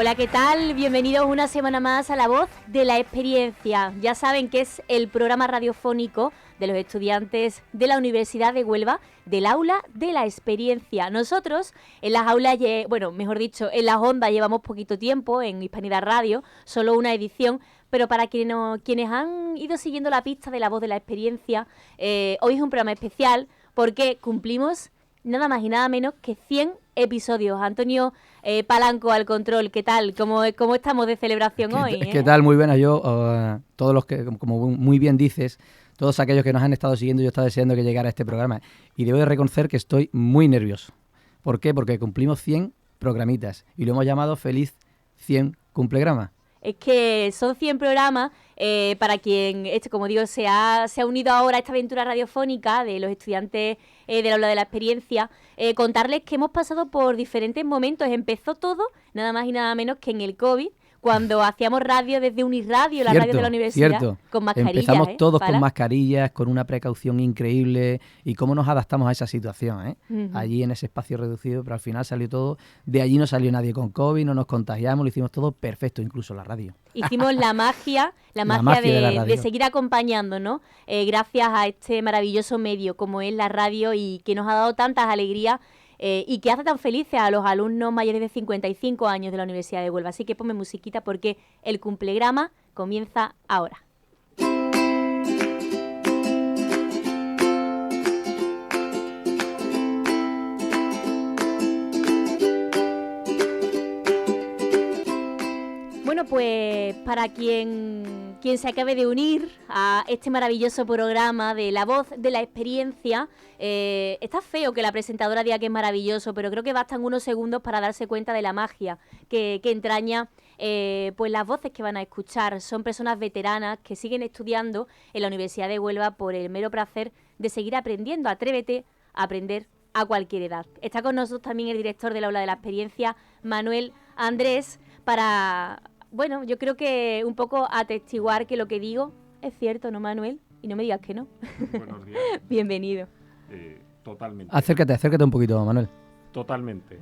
Hola, ¿qué tal? Bienvenidos una semana más a La Voz de la Experiencia. Ya saben que es el programa radiofónico de los estudiantes de la Universidad de Huelva, del Aula de la Experiencia. Nosotros en las aulas, mejor dicho, en las ondas llevamos poquito tiempo, en Hispanidad Radio, solo una edición, pero para quienes han ido siguiendo la pista de La Voz de la Experiencia, hoy es un programa especial porque cumplimos nada más y nada menos que 100 episodios. Antonio Palanco al control, ¿qué tal? ¿Cómo estamos de celebración hoy? ¿Qué tal? Muy buena. Todos los que, como muy bien dices, todos aquellos que nos han estado siguiendo, yo estaba deseando que llegara este programa. Y debo de reconocer que estoy muy nervioso. ¿Por qué? Porque cumplimos 100 programitas y lo hemos llamado Feliz 100 Cumplegrama. Es que son 100 programas para quien, como digo, se ha unido ahora a esta aventura radiofónica de los estudiantes del Aula de la Experiencia. Contarles que hemos pasado por diferentes momentos. Empezó todo, nada más y nada menos que en el COVID, cuando hacíamos radio desde Unirradio, la radio de la universidad, con mascarillas. Empezamos todos ¿Para? con mascarillas, con una precaución increíble, y cómo nos adaptamos a esa situación, Uh-huh. Allí en ese espacio reducido, pero al final salió todo. De allí no salió nadie con COVID, no nos contagiamos, lo hicimos todo perfecto, incluso la radio. Hicimos la magia de seguir acompañando, ¿no? Gracias a este maravilloso medio como es la radio y que nos ha dado tantas alegrías y que hace tan felices a los alumnos mayores de 55 años de la Universidad de Huelva. Así que ponme musiquita porque el cumplegrama comienza ahora. Bueno, pues para quien se acabe de unir a este maravilloso programa de La Voz de la Experiencia, está feo que la presentadora diga que es maravilloso, pero creo que bastan unos segundos para darse cuenta de la magia que entraña pues las voces que van a escuchar. Son personas veteranas que siguen estudiando en la Universidad de Huelva por el mero placer de seguir aprendiendo. Atrévete a aprender a cualquier edad. Está con nosotros también el director del Aula de la Experiencia, Manuel Andrés, para... Bueno, yo creo que un poco atestiguar que lo que digo es cierto, ¿no, Manuel? Y no me digas que no. Buenos días. Bienvenido. Totalmente. Acércate un poquito, Manuel. Totalmente.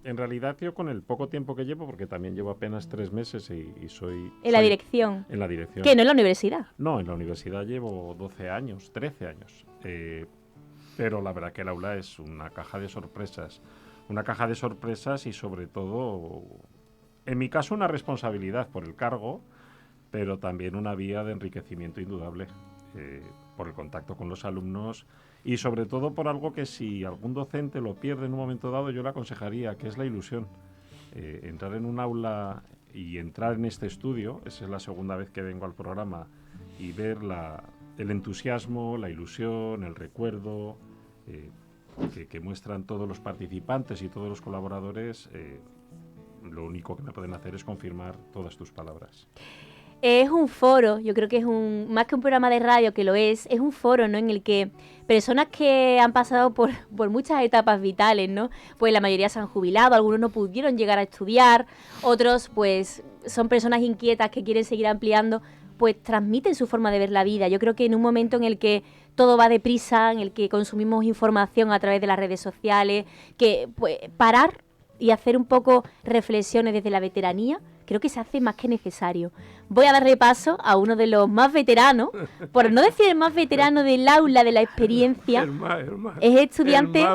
En realidad yo con el poco tiempo que llevo, porque también llevo apenas 3 meses y soy... En la dirección. En la dirección. ¿Que no en la universidad? No, en la universidad llevo 12 años, 13 años. Pero la verdad que el aula es una caja de sorpresas. Una caja de sorpresas y sobre todo... En mi caso, una responsabilidad por el cargo, pero también una vía de enriquecimiento indudable por el contacto con los alumnos y sobre todo por algo que si algún docente lo pierde en un momento dado, yo le aconsejaría, que es la ilusión. Entrar en un aula y entrar en este estudio, esa es la segunda vez que vengo al programa, y ver el entusiasmo, la ilusión, el recuerdo que muestran todos los participantes y todos los colaboradores. Lo único que me pueden hacer es confirmar todas tus palabras. Es un foro, yo creo que es más que un programa de radio, que lo es un foro, ¿no? En el que personas que han pasado por muchas etapas vitales, ¿no? Pues la mayoría se han jubilado, algunos no pudieron llegar a estudiar, otros pues son personas inquietas que quieren seguir ampliando, pues transmiten su forma de ver la vida. Yo creo que en un momento en el que todo va deprisa, en el que consumimos información a través de las redes sociales, que pues parar y hacer un poco reflexiones desde la veteranía, creo que se hace más que necesario. Voy a dar repaso a uno de los más veteranos, por no decir el más veterano del Aula de la Experiencia. Es el estudiante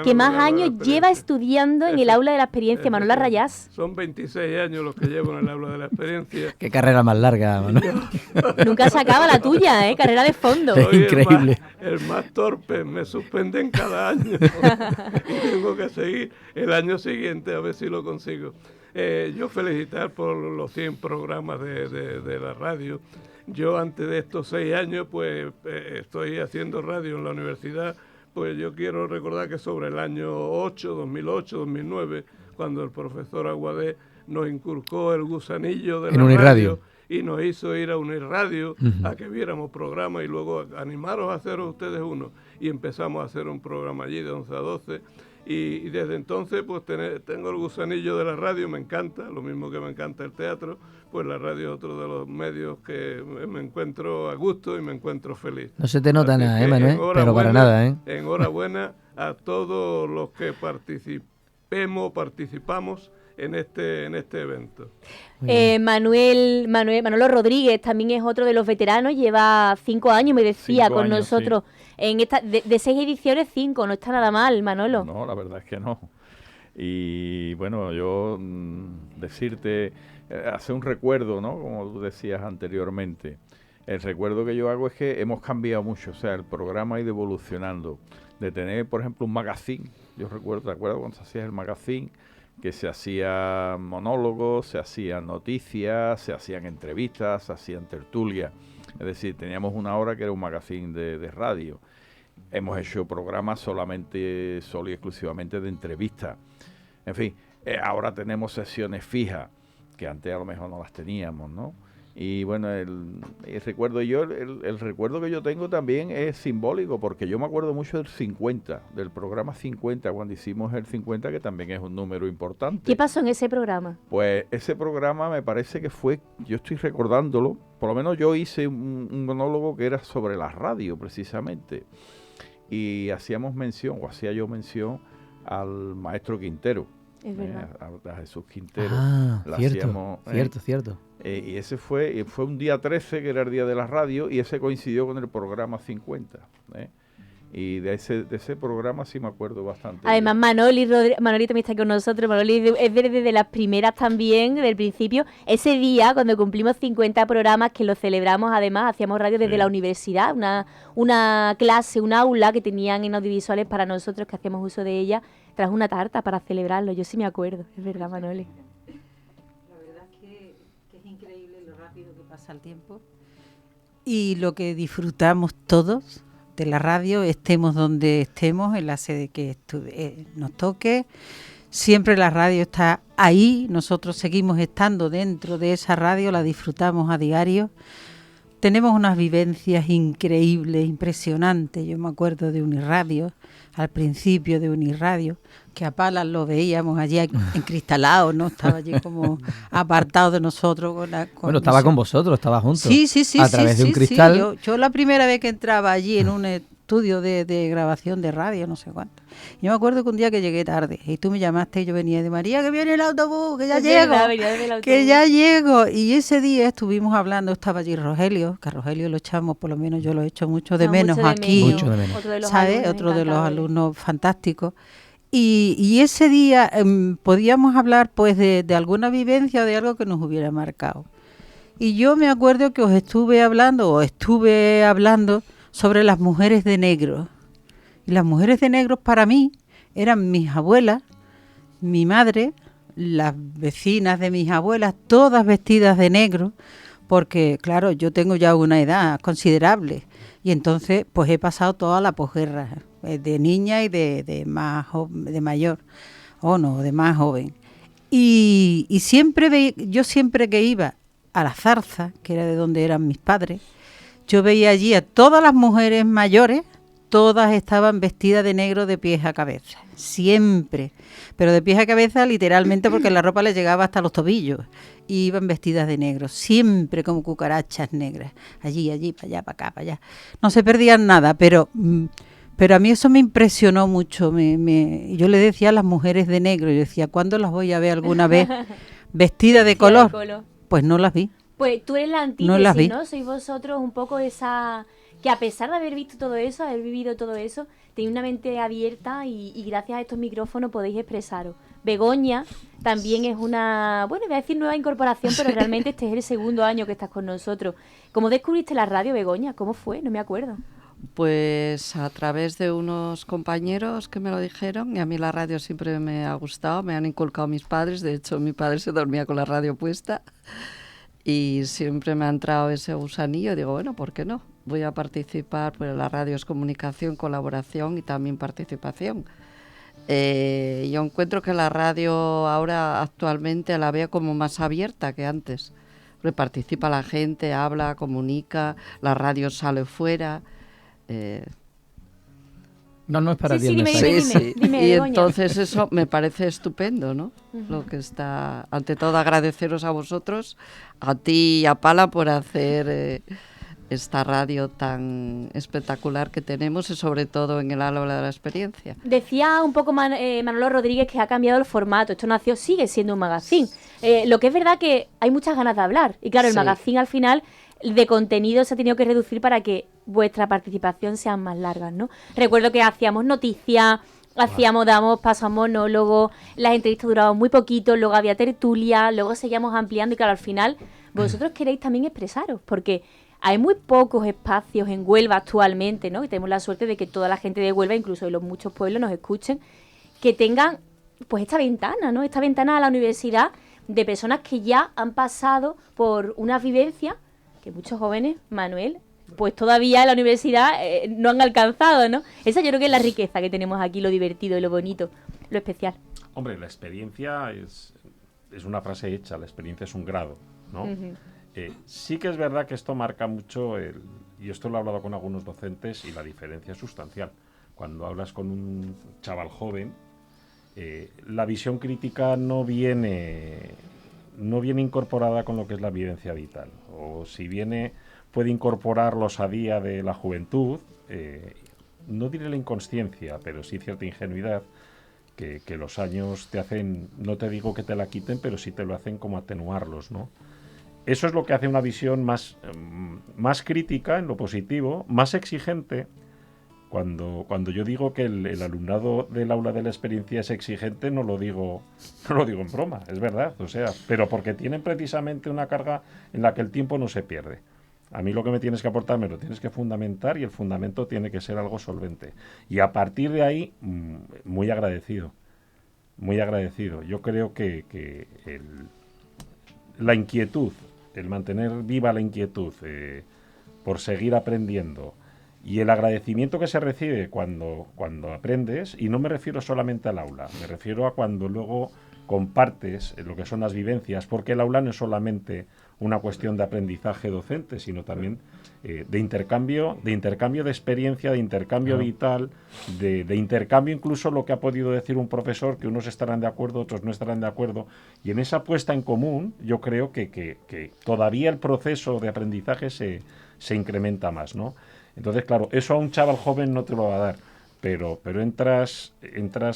que más años lleva estudiando en el Aula de la Experiencia, Manuel Arrayás. Son 26 años los que llevo en el Aula de la Experiencia. Qué carrera más larga, Manuel. Nunca se acaba la tuya, carrera de fondo. Soy increíble. El más torpe, me suspenden cada año y tengo que seguir el año siguiente a ver si lo consigo. Yo felicitar por los 100 programas de la radio. Yo antes de estos 6 años pues estoy haciendo radio en la universidad. Pues yo quiero recordar que sobre el año 2008, 2009, cuando el profesor Aguadé nos inculcó el gusanillo de la radio y nos hizo ir a Unirradio a que viéramos programas y luego animaros a hacer ustedes uno. Y empezamos a hacer un programa allí de 11 a 12. Y desde entonces pues tengo el gusanillo de la radio, me encanta, lo mismo que me encanta el teatro, pues la radio es otro de los medios que me encuentro a gusto y me encuentro feliz. No se te nota nada, Manuel, pero para nada, Enhorabuena a todos los que participamos en este evento. Manolo Rodríguez también es otro de los veteranos, lleva 5 años, me decía, 5 con años, nosotros. En esta de 6 ediciones, 5, no está nada mal, Manolo. No, la verdad es que no. Y bueno, yo decirte, hacer un recuerdo, ¿no? Como tú decías anteriormente. El recuerdo que yo hago es que hemos cambiado mucho, o sea, el programa ha ido evolucionando. De tener, por ejemplo, un magazine. Yo recuerdo, ¿te acuerdas cuando se hacía el magazine? Que se hacían monólogos, se hacían noticias, se hacían entrevistas, se hacían tertulias. Es decir, teníamos una hora que era un magazine de radio. Hemos hecho programas solo y exclusivamente de entrevistas. En fin, ahora tenemos sesiones fijas, que antes a lo mejor no las teníamos, ¿no? Y bueno, el recuerdo que yo tengo también es simbólico, porque yo me acuerdo mucho del 50, del programa 50, cuando hicimos el 50, que también es un número importante. ¿Qué pasó en ese programa? Pues ese programa me parece que fue, yo estoy recordándolo, por lo menos yo hice un monólogo que era sobre la radio, precisamente. Y hacía yo mención al maestro Quintero. Es verdad. A Jesús Quintero. Cierto. Y ese fue un día 13, que era el día de la radio, y ese coincidió con el programa 50. Y de ese programa sí me acuerdo bastante. Además, Manoli también está con nosotros. Manoli es desde las primeras también, del principio. Ese día, cuando cumplimos 50 programas, que lo celebramos, además, hacíamos radio desde la universidad, una clase, un aula que tenían en audiovisuales para nosotros, que hacíamos uso de ella, tras una tarta para celebrarlo. Yo sí me acuerdo, es verdad, Manoli. La verdad es que es increíble lo rápido que pasa el tiempo y lo que disfrutamos todos de la radio, estemos donde estemos, en la sede que nos toque. Siempre la radio está ahí, nosotros seguimos estando dentro de esa radio, la disfrutamos a diario. Tenemos unas vivencias increíbles, impresionantes. Yo me acuerdo de Unirradio, al principio de Unirradio, que a Palas lo veíamos allí encristalado, ¿no? Estaba allí como apartado de nosotros. Bueno, estaba con vosotros, estaba juntos. Sí. A través de un cristal. Sí. Yo la primera vez que entraba allí en un estudio de grabación de radio, no sé cuánto. Yo me acuerdo que un día que llegué tarde y tú me llamaste y yo venía de María, que viene el autobús, que ya llego. Y ese día estuvimos hablando, estaba allí Rogelio, que a Rogelio lo echamos, por lo menos yo lo echo mucho de menos aquí. Mucho de menos. Otro de los alumnos fantásticos. Y ese día podíamos hablar pues de alguna vivencia o de algo que nos hubiera marcado. Y yo me acuerdo que estuve hablando sobre las mujeres de negro. Y las mujeres de negro para mí eran mis abuelas, mi madre, las vecinas de mis abuelas, todas vestidas de negro, porque claro, yo tengo ya una edad considerable y entonces pues he pasado toda la posguerra, de niña y de más joven. Y yo siempre que iba a la Zarza, que era de donde eran mis padres, yo veía allí a todas las mujeres mayores, todas estaban vestidas de negro de pies a cabeza, siempre, pero de pies a cabeza literalmente porque la ropa les llegaba hasta los tobillos, y iban vestidas de negro, siempre como cucarachas negras, allí, para allá, para acá, para allá. No se perdían nada, pero a mí eso me impresionó mucho. Yo le decía a las mujeres de negro, yo decía, ¿cuándo las voy a ver alguna vez vestidas de color? Pues no las vi. Pues tú eres la antítesis, ¿no? Sois vosotros un poco esa que a pesar de haber visto todo eso, haber vivido todo eso, tenéis una mente abierta y gracias a estos micrófonos podéis expresaros. Begoña también es una, bueno, voy a decir nueva incorporación, pero realmente este es el segundo año que estás con nosotros. ¿Cómo descubriste la radio, Begoña? ¿Cómo fue? No me acuerdo. Pues a través de unos compañeros que me lo dijeron, y a mí la radio siempre me ha gustado, me han inculcado mis padres, de hecho mi padre se dormía con la radio puesta y siempre me ha entrado ese gusanillo, digo, bueno, ¿por qué no? Voy a participar, pues la radio es comunicación, colaboración y también participación. Yo encuentro que la radio ahora actualmente la veo como más abierta que antes. Participa la gente, habla, comunica, la radio sale fuera. No es para ti el mensaje. Dime, y entonces eso me parece estupendo, ¿no? Lo que está, ante todo agradeceros a vosotros, a ti y a Pala por hacer esta radio tan espectacular que tenemos y sobre todo en el aula de la experiencia. Decía un poco Manolo Rodríguez que ha cambiado el formato. Esto sigue siendo un magazine. Lo que es verdad que hay muchas ganas de hablar. Y claro, el magazine al final de contenido se ha tenido que reducir para que vuestra participación sean más largas, ¿no? Recuerdo que hacíamos noticias, damos paso a monólogos, las entrevistas duraban muy poquito, luego había tertulia, luego seguíamos ampliando y claro, al final vosotros queréis también expresaros, porque hay muy pocos espacios en Huelva actualmente, ¿no? Y tenemos la suerte de que toda la gente de Huelva, incluso de los muchos pueblos, nos escuchen, que tengan pues esta ventana, ¿no? Esta ventana a la universidad de personas que ya han pasado por una vivencia que muchos jóvenes, Manuel, pues todavía en la universidad no han alcanzado, ¿no? Esa yo creo que es la riqueza que tenemos aquí, lo divertido y lo bonito, lo especial. Hombre, la experiencia es una frase hecha, la experiencia es un grado, ¿no? Sí que es verdad que esto marca mucho, y esto lo he hablado con algunos docentes, y la diferencia es sustancial. Cuando hablas con un chaval joven, la visión crítica no viene incorporada con lo que es la vivencia vital, o si viene puede incorporar la osadía de la juventud, no diré la inconsciencia, pero sí cierta ingenuidad, que los años te hacen, no te digo que te la quiten, pero sí te lo hacen como atenuarlos, ¿no? Eso es lo que hace una visión más crítica en lo positivo, más exigente. Cuando yo digo que el alumnado del aula de la experiencia es exigente, no lo digo en broma, es verdad, o sea, pero porque tienen precisamente una carga en la que el tiempo no se pierde. A mí lo que me tienes que aportar me lo tienes que fundamentar y el fundamento tiene que ser algo solvente. Y a partir de ahí, muy agradecido. Muy agradecido. Yo creo que la inquietud, el mantener viva la inquietud por seguir aprendiendo y el agradecimiento que se recibe cuando aprendes, y no me refiero solamente al aula, me refiero a cuando luego compartes lo que son las vivencias, porque el aula no es solamente una cuestión de aprendizaje docente, sino también de intercambio de experiencia, de intercambio vital, de intercambio incluso lo que ha podido decir un profesor, que unos estarán de acuerdo, otros no estarán de acuerdo, y en esa puesta en común yo creo que todavía el proceso de aprendizaje se incrementa más, ¿no? Entonces, claro, eso a un chaval joven no te lo va a dar, pero entras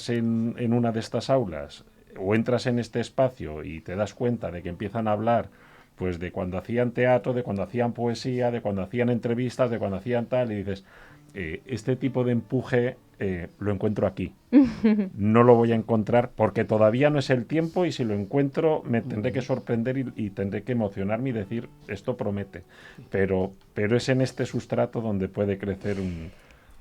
en una de estas aulas o entras en este espacio y te das cuenta de que empiezan a hablar pues de cuando hacían teatro, de cuando hacían poesía, de cuando hacían entrevistas, de cuando hacían tal, y dices, este tipo de empuje lo encuentro aquí. No lo voy a encontrar porque todavía no es el tiempo, y si lo encuentro me tendré que sorprender y tendré que emocionarme y decir, esto promete. Pero es en este sustrato donde puede crecer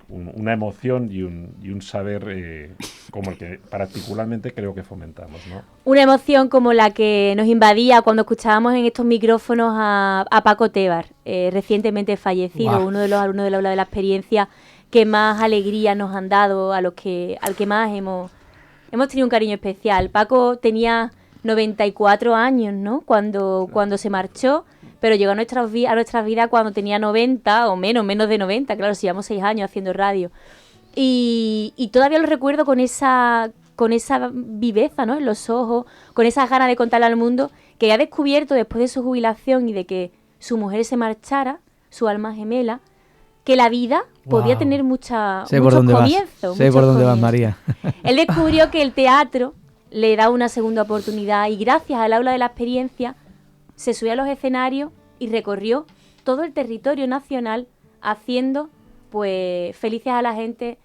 una emoción y un saber como el que particularmente creo que fomentamos, ¿no? Una emoción como la que nos invadía cuando escuchábamos en estos micrófonos a Paco Tebar, recientemente fallecido, wow. Uno de los alumnos del aula de la experiencia que más alegría nos han dado, al que más hemos tenido un cariño especial. Paco tenía 94 años, ¿no? Cuando se marchó, pero llegó a nuestras vidas cuando tenía 90 o menos de 90, claro, si llevamos 6 años haciendo radio. Y todavía lo recuerdo con esa viveza, ¿no? En los ojos, con esas ganas de contarle al mundo, que ha descubierto después de su jubilación y de que su mujer se marchara, su alma gemela, que la vida podía tener muchos comienzos. Sé por dónde vas, María. Él descubrió que el teatro le da una segunda oportunidad y gracias al aula de la experiencia se subió a los escenarios y recorrió todo el territorio nacional haciendo pues felices a la gente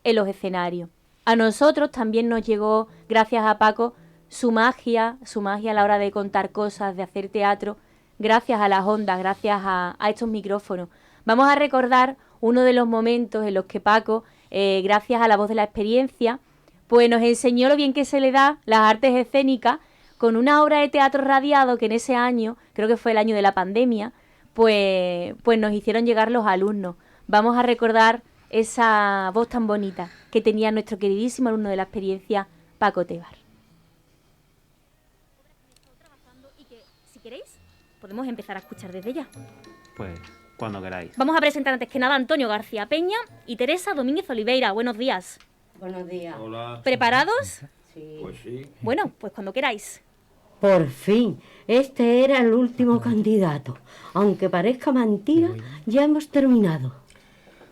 en los escenarios. A nosotros también nos llegó, gracias a Paco, su magia a la hora de contar cosas, de hacer teatro, gracias a las ondas, gracias a estos micrófonos. Vamos a recordar uno de los momentos en los que Paco, gracias a la voz de la experiencia, pues nos enseñó lo bien que se le da las artes escénicas con una obra de teatro radiado que en ese año, creo que fue el año de la pandemia, pues nos hicieron llegar los alumnos. Vamos a recordar esa voz tan bonita que tenía nuestro queridísimo alumno de la experiencia, Paco Tebar. Y que, si queréis, podemos empezar a escuchar desde ya. Pues cuando queráis. Vamos a presentar antes que nada a Antonio García Peña y Teresa Domínguez Oliveira. Buenos días. Buenos días. Hola. ¿Preparados? Sí. Pues sí. Bueno, pues cuando queráis. Por fin, este era el último candidato. Aunque parezca mentira, ya hemos terminado.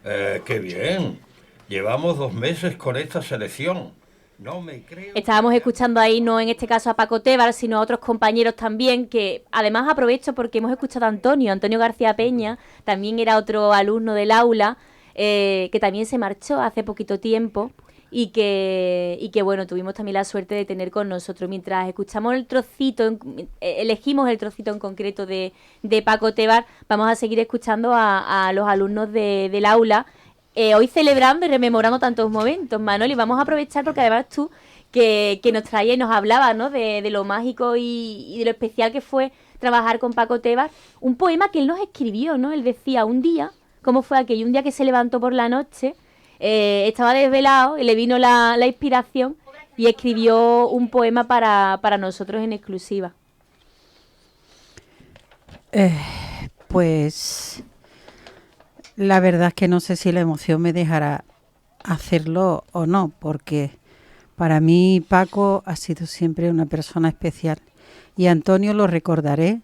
¡Qué bien! Llevamos 2 meses con esta selección. No me creo... Estábamos escuchando ahí, no en este caso a Paco Tebar, sino a otros compañeros también, que además aprovecho porque hemos escuchado a Antonio García Peña, también era otro alumno del aula, que también se marchó hace poquito tiempo y que bueno, tuvimos también la suerte de tener con nosotros. Mientras escuchamos el trocito, elegimos el trocito en concreto de Paco Tebar, vamos a seguir escuchando a los alumnos del aula, hoy celebrando y rememorando tantos momentos, Manoli. Vamos a aprovechar porque además tú que nos traía y nos hablaba, ¿no?, de lo mágico y de lo especial que fue trabajar con Paco Tebar, un poema que él nos escribió, ¿no? Él decía un día, ¿cómo fue aquello? Un día que se levantó por la noche, estaba desvelado y le vino la inspiración y escribió un poema para nosotros en exclusiva. Pues la verdad es que no sé si la emoción me dejará hacerlo o no, porque para mí Paco ha sido siempre una persona especial y Antonio lo recordaré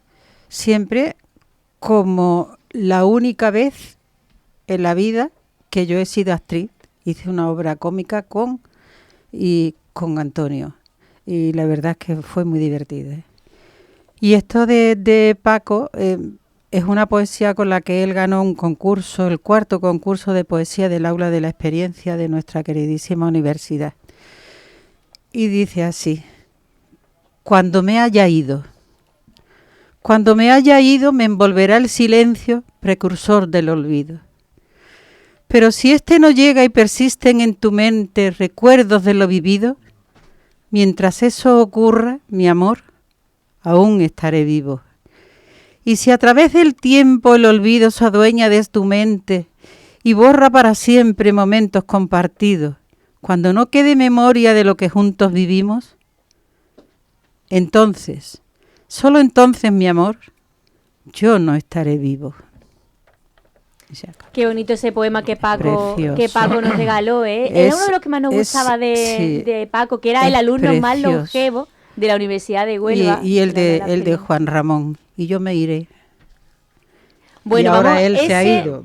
siempre como la única vez en la vida que yo he sido actriz. Hice una obra cómica con Antonio y la verdad es que fue muy divertida. Y esto de Paco es una poesía con la que él ganó un concurso, el 4º concurso de poesía del Aula de la Experiencia de nuestra queridísima universidad. Y dice así: cuando me haya ido me envolverá el silencio precursor del olvido. Pero si este no llega y persisten en tu mente recuerdos de lo vivido, mientras eso ocurra, mi amor, aún estaré vivo. Y si a través del tiempo el olvido se adueña de tu mente y borra para siempre momentos compartidos, cuando no quede memoria de lo que juntos vivimos, entonces, solo entonces, mi amor, yo no estaré vivo. Qué bonito ese poema que Paco nos regaló, ¿eh? Era uno de los que más nos gustaba de Paco, que era el alumno más longevo de la Universidad de Huelva. Y el de Juan Ramón. Y yo me iré. Bueno, y ahora vamos, él se ha ido.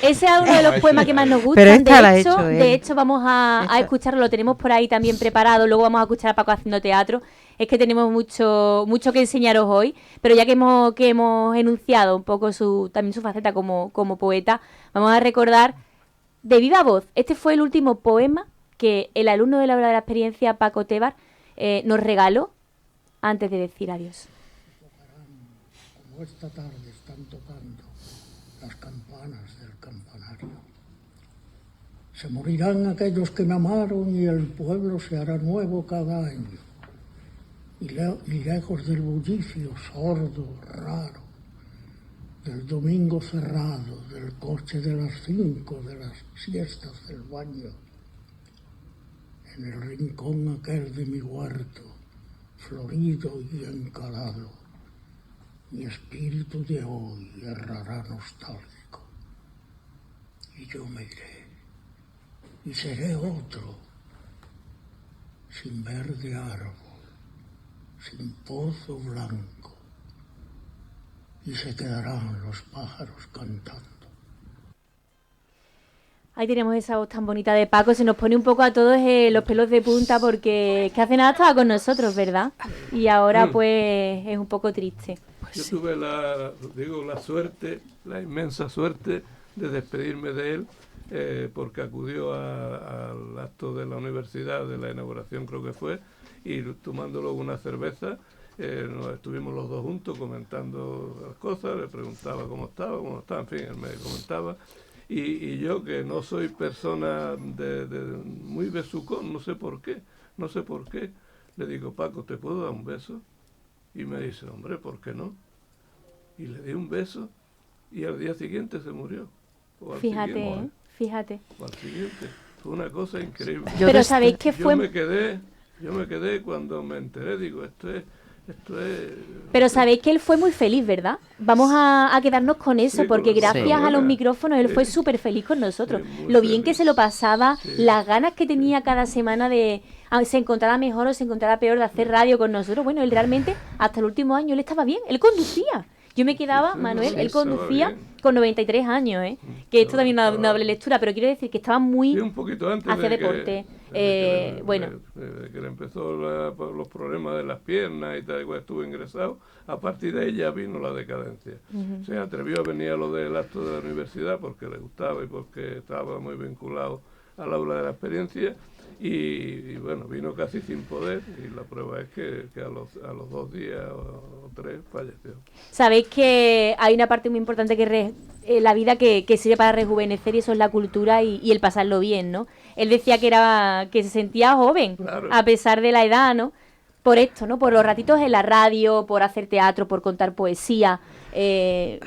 Ese es uno de los poemas que más nos gustan. Pero de hecho, vamos a escucharlo, lo tenemos por ahí también preparado. Luego vamos a escuchar a Paco haciendo teatro. Es que tenemos mucho que enseñaros hoy, pero ya que hemos enunciado un poco también su faceta como poeta, vamos a recordar de viva voz. Este fue el último poema que el alumno del aula de la experiencia, Paco Tebar, nos regaló antes de decir adiós. Como esta tarde están tocando las campanas del campanario. Se morirán aquellos que me amaron y el pueblo se hará nuevo cada año. Y lejos del bullicio sordo, raro, del domingo cerrado, del coche de las 5, de las siestas del baño, en el rincón aquel de mi huerto, florido y encalado, mi espíritu de hoy errará nostálgico. Y yo me iré, y seré otro, sin verde árbol, sin pozo blanco, y se quedarán los pájaros cantando. Ahí tenemos esa voz tan bonita de Paco, se nos pone un poco a todos los pelos de punta porque es que hace nada estaba con nosotros, ¿verdad? Y ahora pues es un poco triste. Yo tuve la suerte, la inmensa suerte de despedirme de él porque acudió al acto de la universidad, de la inauguración creo que fue, y tomando luego una cerveza, nos estuvimos los dos juntos comentando las cosas, le preguntaba cómo estaba, en fin, él me comentaba. Y yo, que no soy persona muy besucón, no sé por qué, le digo: Paco, ¿te puedo dar un beso? Y me dice: hombre, ¿por qué no? Y le di un beso y al día siguiente se murió. Fíjate. O al siguiente. Fue una cosa increíble. Pero ¿sabéis qué fue? Yo me quedé cuando me enteré, digo, esto es Esto es... Pero sabéis que él fue muy feliz, ¿verdad? Vamos a quedarnos con eso, Sí, porque con la gracias a los micrófonos él fue súper feliz con nosotros. Lo bien que se lo pasaba, las ganas que tenía cada semana de... se encontrara mejor o se encontrara peor de hacer radio con nosotros. Bueno, él realmente, hasta el último año, él estaba bien, él conducía. Yo me quedaba, Manuel, él conducía con 93 años, ¿eh? Que esto también es una doble lectura, pero quiero decir que estaba muy... un poquito antes hacia de deporte. Bueno. De que le empezó los problemas de las piernas y tal, igual estuvo ingresado, a partir de ahí ya vino la decadencia. Se atrevió a venir a lo del acto de la universidad porque le gustaba y porque estaba muy vinculado al aula de la experiencia. Y bueno, vino casi sin poder y la prueba es que a los 2 días o 3 falleció. Sabéis que hay una parte muy importante que la vida que sirve para rejuvenecer, y eso es la cultura y el pasarlo bien, ¿no? Él decía que se sentía joven, claro, a pesar de la edad, ¿no? Por esto, ¿no? Por los ratitos en la radio, por hacer teatro, por contar poesía.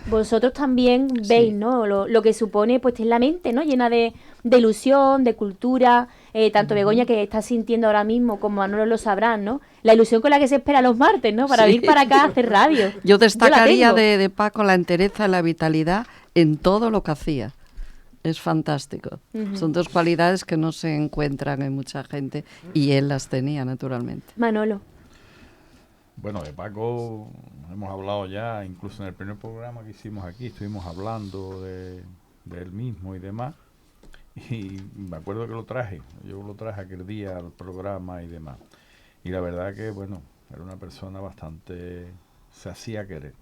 Vosotros también veis, ¿no? Lo que supone, pues, en la mente, ¿no? Llena de ilusión, de cultura. Tanto Begoña, que está sintiendo ahora mismo, como Manolo lo sabrán, ¿no? La ilusión con la que se espera los martes, ¿no? Para venir para acá a hacer radio. Yo destacaría de Paco la entereza y la vitalidad en todo lo que hacía. Es fantástico. Son 2 cualidades que no se encuentran en mucha gente y él las tenía, naturalmente. Manolo. Bueno, de Paco hemos hablado ya, incluso en el primer programa que hicimos aquí, estuvimos hablando de él mismo y demás. Y me acuerdo que yo lo traje aquel día al programa y demás. Y la verdad que, bueno, era una persona bastante... se hacía querer.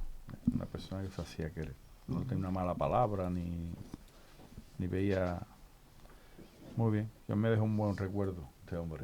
Una persona que se hacía querer. No tenía una mala palabra, ni veía... Muy bien, yo me dejó un buen recuerdo este hombre.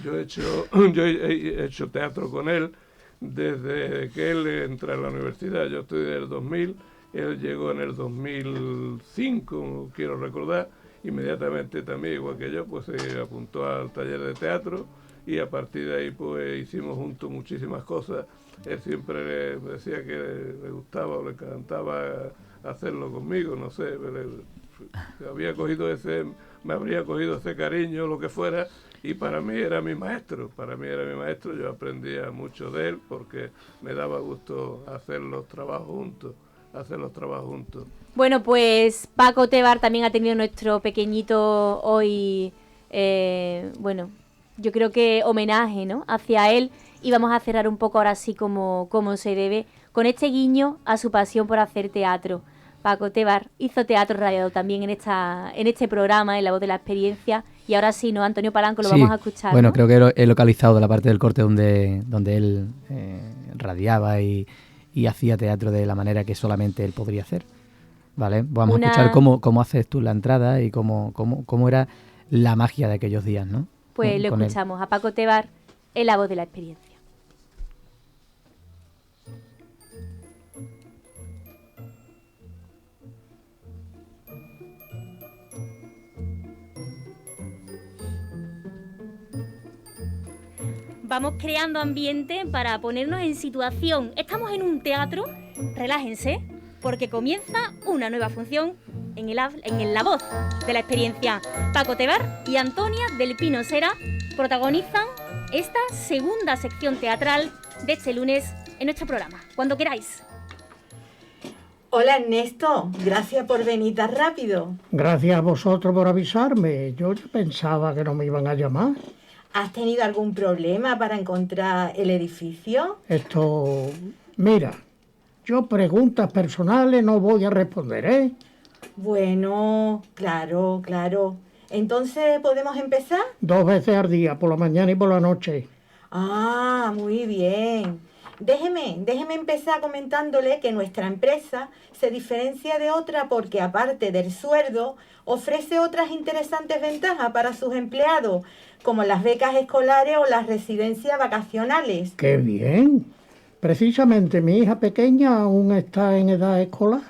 Yo he hecho teatro con él desde que él entra a la universidad. Yo estoy del 2000, él llegó en el 2005, quiero recordar. Inmediatamente también, igual que yo, pues se apuntó al taller de teatro y a partir de ahí pues hicimos juntos muchísimas cosas. Él siempre me decía que le gustaba o le encantaba hacerlo conmigo, no sé, me habría cogido ese cariño, lo que fuera, y para mí era mi maestro, yo aprendía mucho de él porque me daba gusto hacer los trabajos juntos. Bueno, pues Paco Tebar también ha tenido nuestro pequeñito hoy, bueno, yo creo que homenaje, ¿no?, hacia él, y vamos a cerrar un poco ahora sí como se debe, con este guiño a su pasión por hacer teatro. Paco Tebar hizo teatro radiado también en este programa, en La Voz de la Experiencia, y ahora sí, ¿no?, Antonio Palanco, lo vamos a escuchar. Bueno, ¿no? Creo que he localizado la parte del corte donde él radiaba y hacía teatro de la manera que solamente él podría hacer. ¿Vale? Vamos a escuchar cómo haces tú la entrada y cómo era la magia de aquellos días, ¿no? Pues lo escuchamos a Paco Tebar en La Voz de la Experiencia. Vamos creando ambiente para ponernos en situación. Estamos en un teatro, relájense, porque comienza una nueva función en La Voz de la Experiencia. Paco Tebar y Antonia del Pino Sera protagonizan esta segunda sección teatral de este lunes en nuestro programa. Cuando queráis. Hola Ernesto, gracias por venir tan rápido. Gracias a vosotros por avisarme. Yo ya pensaba que no me iban a llamar. ¿Has tenido algún problema para encontrar el edificio? Mira, yo preguntas personales no voy a responder, ¿eh? Bueno, claro. Entonces, ¿podemos empezar? 2 veces al día, por la mañana y por la noche. Ah, muy bien. Déjeme empezar comentándole que nuestra empresa se diferencia de otra porque, aparte del sueldo, ofrece otras interesantes ventajas para sus empleados, como las becas escolares o las residencias vacacionales. ¡Qué bien! Precisamente mi hija pequeña aún está en edad escolar.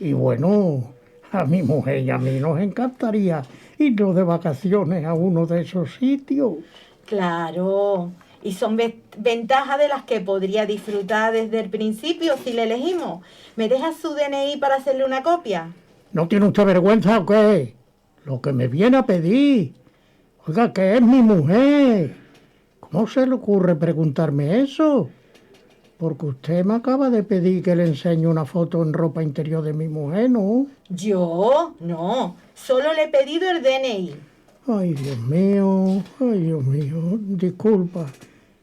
Y bueno, a mi mujer y a mí nos encantaría irnos de vacaciones a uno de esos sitios. Claro, y son ventajas de las que podría disfrutar desde el principio si le elegimos. ¿Me deja su DNI para hacerle una copia? ¿No tiene usted vergüenza o qué? Lo que me viene a pedir. Oiga, que es mi mujer. ¿Cómo se le ocurre preguntarme eso? Porque usted me acaba de pedir que le enseñe una foto en ropa interior de mi mujer, ¿no? ¿Yo? No, solo le he pedido el DNI. Ay, Dios mío, disculpa.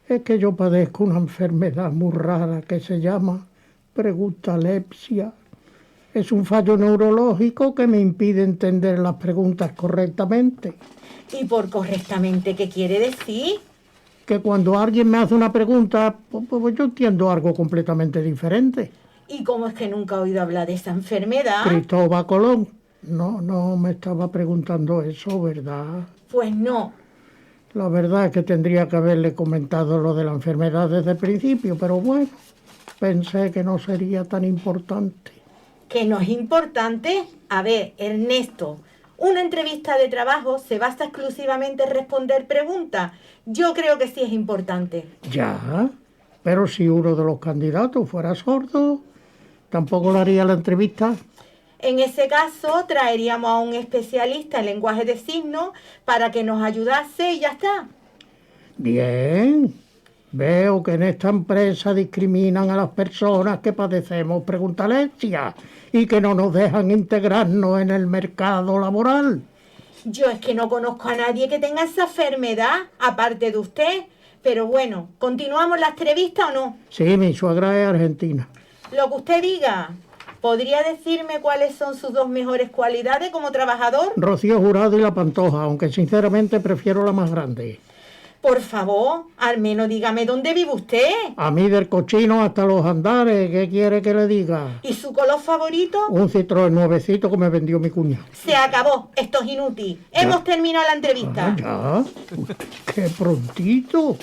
Es que yo padezco una enfermedad muy rara que se llama preguntalepsia. Es un fallo neurológico que me impide entender las preguntas correctamente. ¿Y por correctamente qué quiere decir? Que cuando alguien me hace una pregunta, pues yo entiendo algo completamente diferente. ¿Y cómo es que nunca he oído hablar de esa enfermedad? Cristóbal Colón. No me estaba preguntando eso, ¿verdad? Pues no. La verdad es que tendría que haberle comentado lo de la enfermedad desde el principio, pero bueno, pensé que no sería tan importante. ¿Que no es importante? A ver, Ernesto, una entrevista de trabajo se basa exclusivamente en responder preguntas. Yo creo que sí es importante. Ya, pero si uno de los candidatos fuera sordo, ¿tampoco le haría la entrevista? En ese caso, traeríamos a un especialista en lenguaje de signos para que nos ayudase y ya está. Bien. Veo que en esta empresa discriminan a las personas que padecemos preguntalepsia y que no nos dejan integrarnos en el mercado laboral. Yo es que no conozco a nadie que tenga esa enfermedad, aparte de usted. Pero bueno, ¿continuamos la entrevista o no? Sí, mi suegra es argentina. Lo que usted diga. ¿Podría decirme cuáles son sus dos mejores cualidades como trabajador? Rocío Jurado y La Pantoja, aunque sinceramente prefiero la más grande. Por favor, al menos dígame dónde vive usted. A mí del cochino hasta los andares, ¿qué quiere que le diga? ¿Y su color favorito? Un Citroën nuevecito que me vendió mi cuña. Se acabó, esto es inútil. Hemos terminado la entrevista. Ya, qué prontito.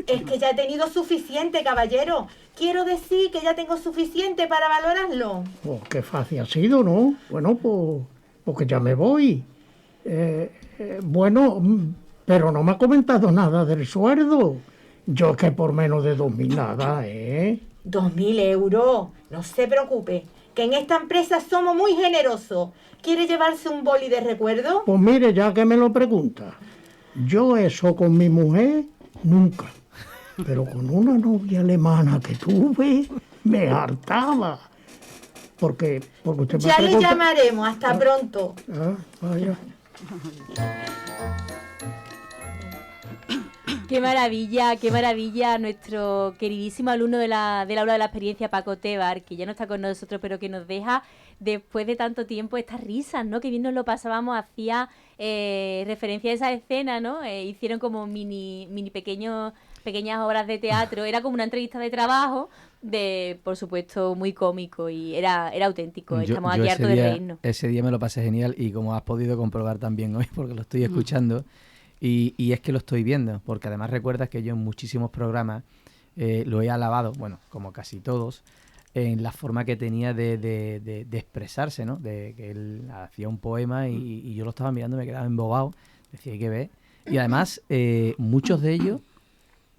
Es que ya he tenido suficiente, caballero. Quiero decir que ya tengo suficiente para valorarlo. Oh, qué fácil ha sido, ¿no? Bueno, pues que ya me voy. Bueno, pero no me ha comentado nada del sueldo. Yo es que por menos de 2.000 nada, ¿eh? 2.000 euros. No se preocupe, que en esta empresa somos muy generosos. ¿Quiere llevarse un boli de recuerdo? Pues mire, ya que me lo pregunta, yo eso con mi mujer nunca. Pero con una novia alemana que tuve, me hartaba. Porque usted me ya pregunta... le llamaremos. Hasta pronto. Vaya. Qué maravilla nuestro queridísimo alumno del aula de la experiencia, Paco Tebar, que ya no está con nosotros, pero que nos deja después de tanto tiempo estas risas, ¿no? Que bien nos lo pasábamos, hacía referencia a esa escena, ¿no? Hicieron como mini pequeñas obras de teatro, era como una entrevista de trabajo, por supuesto, muy cómico y era auténtico. Estamos aquí hartos de reírnos. Ese día me lo pasé genial y como has podido comprobar también hoy, porque lo estoy escuchando, y es que lo estoy viendo, porque además recuerdas que yo en muchísimos programas lo he alabado, bueno, como casi todos, en la forma que tenía de expresarse, ¿no? De que él hacía un poema y yo lo estaba mirando, me quedaba embobado, decía, hay que ver. Y además, muchos de ellos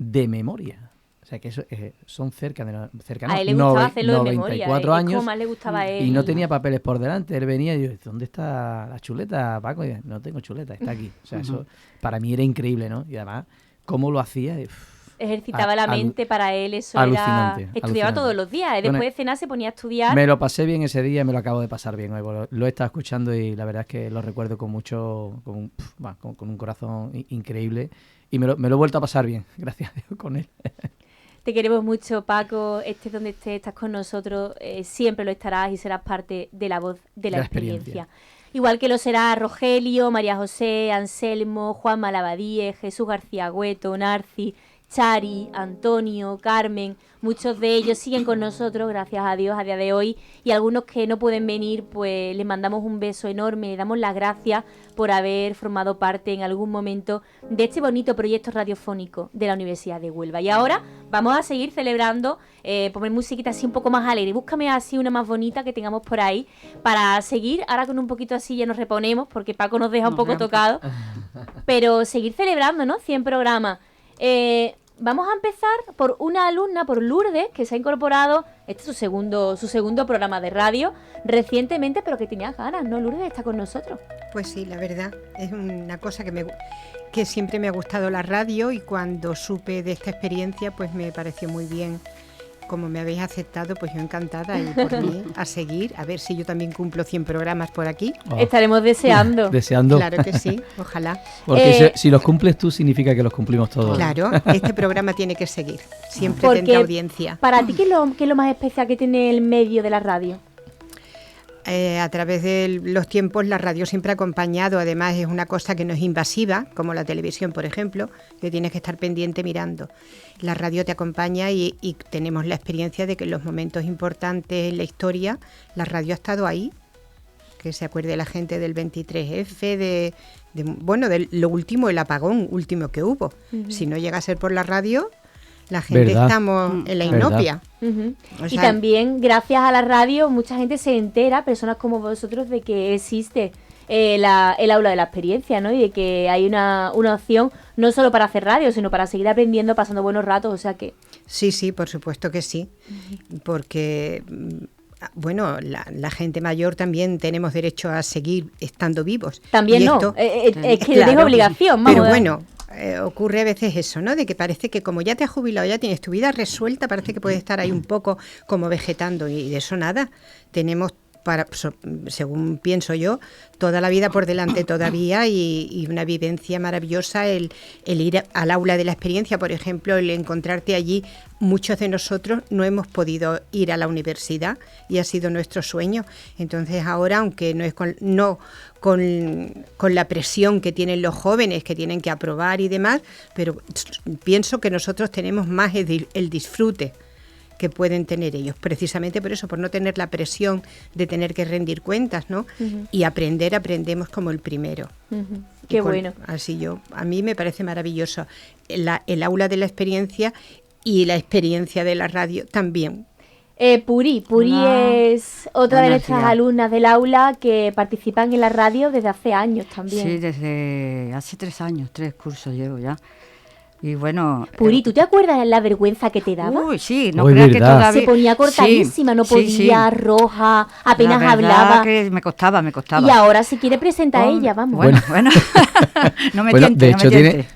de memoria. O sea, que eso, son cercanos. A él le gustaba hacerlo de memoria. 94 años. Como más le gustaba a él. Y no tenía papeles por delante. Él venía y yo, ¿dónde está la chuleta, Paco? Y yo, no tengo chuleta, está aquí. O sea, eso para mí era increíble, ¿no? Y además, cómo lo hacía... Ejercitaba la mente, para él eso alucinante, era... Estudiaba todos los días. Después de cenar se ponía a estudiar. Me lo pasé bien ese día y me lo acabo de pasar bien hoy. Lo he estado escuchando y la verdad es que lo recuerdo con mucho... con un corazón increíble. Y me lo he vuelto a pasar bien, gracias a Dios, con él. Te queremos mucho, Paco. Estés donde estés, estás con nosotros. Siempre lo estarás y serás parte de la voz de la experiencia. Igual que lo será Rogelio, María José, Anselmo, Juan Malabadíe, Jesús García Güeto, Narci, Chari, Antonio, Carmen. Muchos de ellos siguen con nosotros, gracias a Dios, a día de hoy. Y algunos que no pueden venir, pues les mandamos un beso enorme. Les damos las gracias por haber formado parte en algún momento de este bonito proyecto radiofónico de la Universidad de Huelva. Y ahora vamos a seguir celebrando, poner musiquita así un poco más alegre. Búscame así una más bonita que tengamos por ahí para seguir. Ahora con un poquito así ya nos reponemos porque Paco nos deja un poco tocado. Pero seguir celebrando, ¿no? 100 programas. vamos a empezar por una alumna, por Lourdes, que se ha incorporado, este es su segundo programa de radio, recientemente, pero que tenía ganas, ¿no, Lourdes, de estar con nosotros? Pues sí, la verdad, es una cosa que siempre me ha gustado la radio, y cuando supe de esta experiencia, pues me pareció muy bien. Como me habéis aceptado, pues yo encantada, y por mí a seguir, a ver si yo también cumplo 100 programas por aquí. Estaremos deseando. Deseando. Claro que sí, ojalá. Porque si los cumples tú, significa que los cumplimos todos. Claro, este programa tiene que seguir, siempre tendrá audiencia. Para ti, ¿qué es lo más especial que tiene el medio de la radio? A través de los tiempos la radio siempre ha acompañado, además es una cosa que no es invasiva, como la televisión, por ejemplo, que tienes que estar pendiente mirando. La radio te acompaña y tenemos la experiencia de que en los momentos importantes en la historia, la radio ha estado ahí, que se acuerde la gente del 23F, de lo último, el apagón último que hubo. Uh-huh. Si no llega a ser por la radio, la gente estamos en la inopia. Uh-huh. Y también, gracias a la radio, mucha gente se entera, personas como vosotros, de que existe el aula de la experiencia, ¿no? Y de que hay una opción no solo para hacer radio, sino para seguir aprendiendo, pasando buenos ratos, o sea que... Sí, por supuesto que sí, porque... Bueno, la gente mayor también tenemos derecho a seguir estando vivos. También es que es obligación. Pero bueno, ocurre a veces eso, ¿no? De que parece que como ya te has jubilado, ya tienes tu vida resuelta, parece que puedes estar ahí un poco como vegetando, y de eso nada. Tenemos, según pienso yo, toda la vida por delante todavía, y una vivencia maravillosa el ir al aula de la experiencia, por ejemplo, el encontrarte allí. Muchos de nosotros no hemos podido ir a la universidad y ha sido nuestro sueño. Entonces ahora, aunque no es con la presión que tienen los jóvenes, que tienen que aprobar y demás, pero pienso que nosotros tenemos más el disfrute que pueden tener ellos, precisamente por eso, por no tener la presión de tener que rendir cuentas, ¿no? Uh-huh. Y aprendemos como el primero. Uh-huh. Qué bueno. Así a mí me parece maravilloso el aula de la experiencia y la experiencia de la radio también. Puri es otra de nuestras alumnas del aula que participan en la radio desde hace años también. Sí, desde hace 3 años, 3 cursos llevo ya. Y bueno... Puri, ¿tú te acuerdas de la vergüenza que te daba? Uy, sí, no creas que todavía... Se ponía cortadísima, no podía, roja, apenas hablaba. Que me costaba. Y ahora se quiere presentar ella, vamos. Bueno. No me tiente, de hecho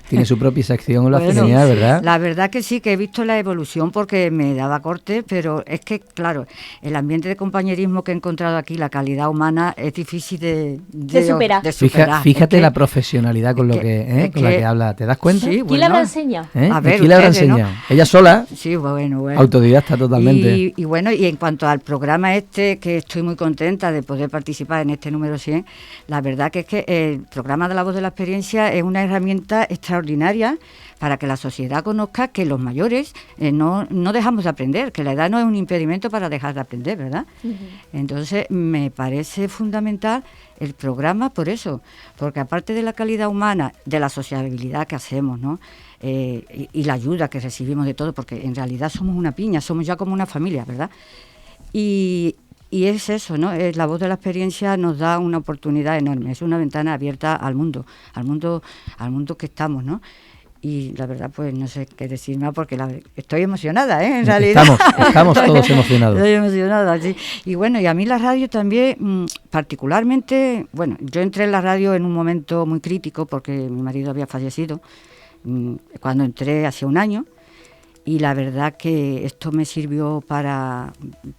tiene su propia sección, lo hace genial, ¿verdad? La verdad que sí, que he visto la evolución porque me daba corte, pero es que, claro, el ambiente de compañerismo que he encontrado aquí, la calidad humana, es difícil de superar. Fíjate la profesionalidad con la que habla, ¿te das cuenta? Sí, ¿Quién le habrá enseñado? A ver, ¿quién le habrá enseñado? ¿No? Ella sola, sí, bueno. Autodidacta totalmente. Y bueno, y en cuanto al programa que estoy muy contenta de poder participar en este número 100, la verdad que es que el programa de La Voz de la Experiencia es una herramienta extraordinaria para que la sociedad conozca que los mayores no dejamos de aprender, que la edad no es un impedimento para dejar de aprender, ¿verdad? Uh-huh. Entonces, me parece fundamental el programa por eso, porque aparte de la calidad humana, de la sociabilidad que hacemos, ¿no? Y la ayuda que recibimos de todo, porque en realidad somos una piña, somos ya como una familia, ¿verdad? Y es eso, ¿no? La Voz de la Experiencia nos da una oportunidad enorme, es una ventana abierta al mundo que estamos, ¿no? Y la verdad, pues no sé qué decir más porque estoy emocionada, en realidad. Estamos todos emocionados. Estoy emocionada, sí. Y bueno, y a mí la radio también, particularmente, bueno, yo entré en la radio en un momento muy crítico porque mi marido había fallecido cuando entré hace 1 año, y la verdad que esto me sirvió para